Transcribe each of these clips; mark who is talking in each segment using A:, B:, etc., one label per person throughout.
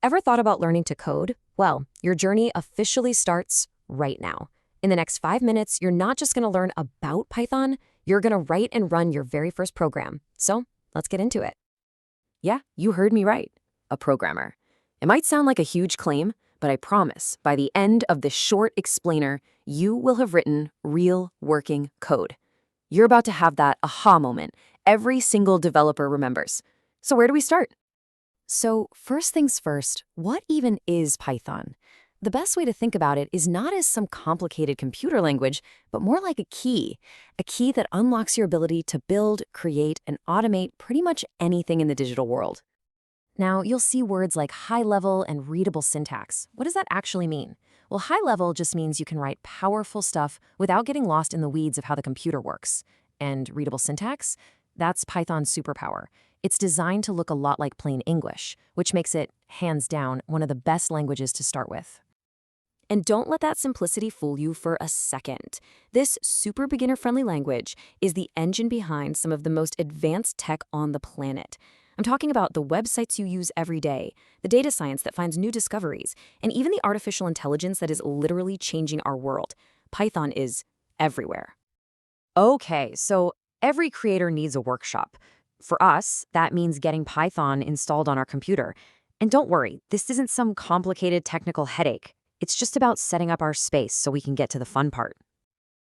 A: Ever thought about learning to code? Well, your journey officially starts right now. In the next 5 minutes, you're not just going to learn about Python, you're going to write and run your very first program. So let's get into it. Yeah, you heard me right. A programmer. It might sound like a huge claim, but I promise, by the end of this short explainer, you will have written real working code. You're about to have that aha moment every single developer remembers. So where do we start? So first things first, what even is Python? The best way to think about it is not as some complicated computer language, but more like a key that unlocks your ability to build, create, and automate pretty much anything in the digital world. Now, you'll see words like high-level and readable syntax. What does that actually mean? Well, high-level just means you can write powerful stuff without getting lost in the weeds of how the computer works. And readable syntax? That's Python's superpower. It's designed to look a lot like plain English, which makes it, hands down, one of the best languages to start with. And don't let that simplicity fool you for a second. This super beginner-friendly language is the engine behind some of the most advanced tech on the planet. I'm talking about the websites you use every day, the data science that finds new discoveries, and even the artificial intelligence that is literally changing our world. Python is everywhere. Okay, so every creator needs a workshop. For us, that means getting Python installed on our computer. And don't worry, this isn't some complicated technical headache. It's just about setting up our space so we can get to the fun part.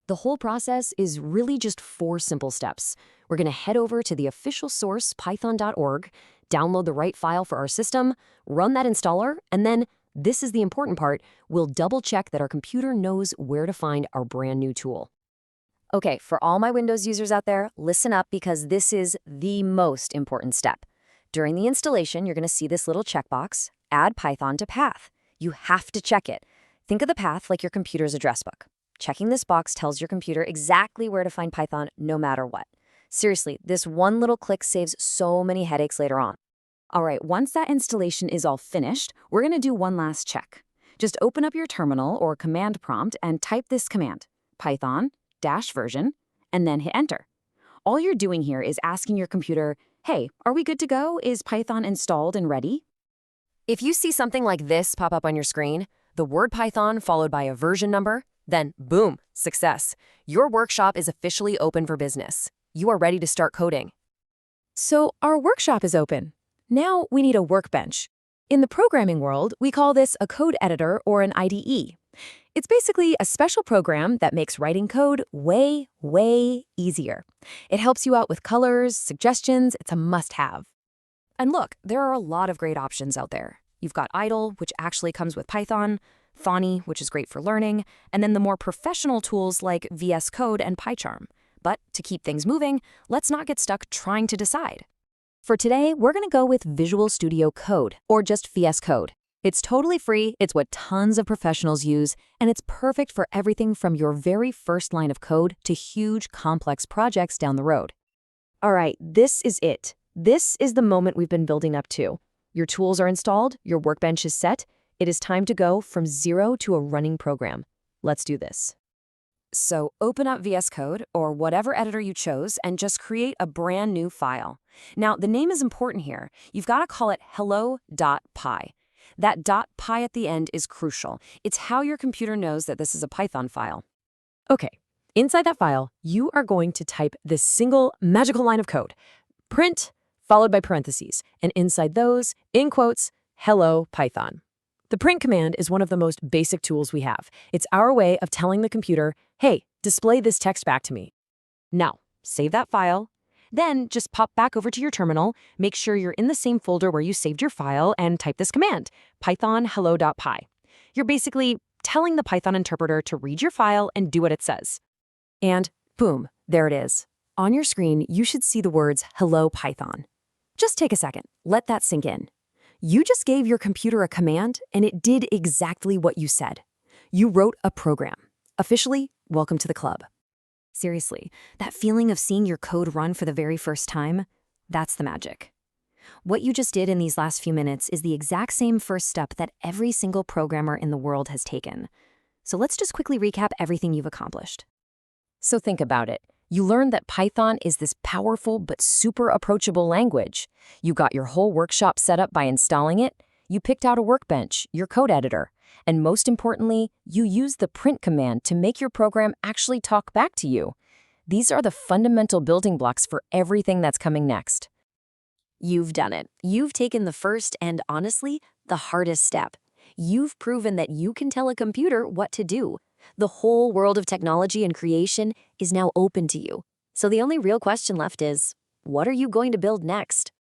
A: The whole process is really just 4 simple steps. We're going to head over to the official source, python.org, download the right file for our system, run that installer, and then, this is the important part, we'll double-check that our computer knows where to find our brand new tool. Okay, for all my Windows users out there, listen up because this is the most important step. During the installation, you're going to see this little checkbox, Add Python to Path. You have to check it. Think of the path like your computer's address book. Checking this box tells your computer exactly where to find Python no matter what. Seriously, this one little click saves so many headaches later on. All right, once that installation is all finished, we're going to do one last check. Just open up your terminal or command prompt and type this command, python-version, and then hit enter. All you're doing here is asking your computer, hey, are we good to go? Is Python installed and ready? If you see something like this pop up on your screen, the word Python followed by a version number, then boom, success. Your workshop is officially open for business. You are ready to start coding. So our workshop is open. Now we need a workbench. In the programming world, we call this a code editor or an IDE. It's basically a special program that makes writing code way, way easier. It helps you out with colors, suggestions. It's a must-have. And look, there are a lot of great options out there. You've got Idle, which actually comes with Python, Thonny, which is great for learning, and then the more professional tools like VS Code and PyCharm. But to keep things moving, let's not get stuck trying to decide. For today, we're going to go with Visual Studio Code, or just VS Code. It's totally free, it's what tons of professionals use, and it's perfect for everything from your very first line of code to huge, complex projects down the road. All right, this is it. This is the moment we've been building up to. Your tools are installed, your workbench is set. It is time to go from zero to a running program. Let's do this. So open up VS Code or whatever editor you chose and just create a brand new file. Now, the name is important here. You've got to call it hello.py. That .py at the end is crucial. It's how your computer knows that this is a Python file. Okay, inside that file, you are going to type this single magical line of code. Print, followed by parentheses, and inside those, in quotes, hello Python. The print command is one of the most basic tools we have. It's our way of telling the computer, hey, display this text back to me. Now, save that file. Then just pop back over to your terminal, make sure you're in the same folder where you saved your file, and type this command, python hello.py. You're basically telling the Python interpreter to read your file and do what it says. And boom, there it is. On your screen, you should see the words Hello Python. Just take a second. Let that sink in. You just gave your computer a command, and it did exactly what you said. You wrote a program. Officially, welcome to the club. Seriously, that feeling of seeing your code run for the very first time, that's the magic. What you just did in these last few minutes is the exact same first step that every single programmer in the world has taken. So let's just quickly recap everything you've accomplished. So think about it. You learned that Python is this powerful but super approachable language. You got your whole workshop set up by installing it. You picked out a workbench, your code editor. And most importantly, you used the print command to make your program actually talk back to you. These are the fundamental building blocks for everything that's coming next. You've done it. You've taken the first and, honestly, the hardest step. You've proven that you can tell a computer what to do. The whole world of technology and creation is now open to you. So the only real question left is, what are you going to build next?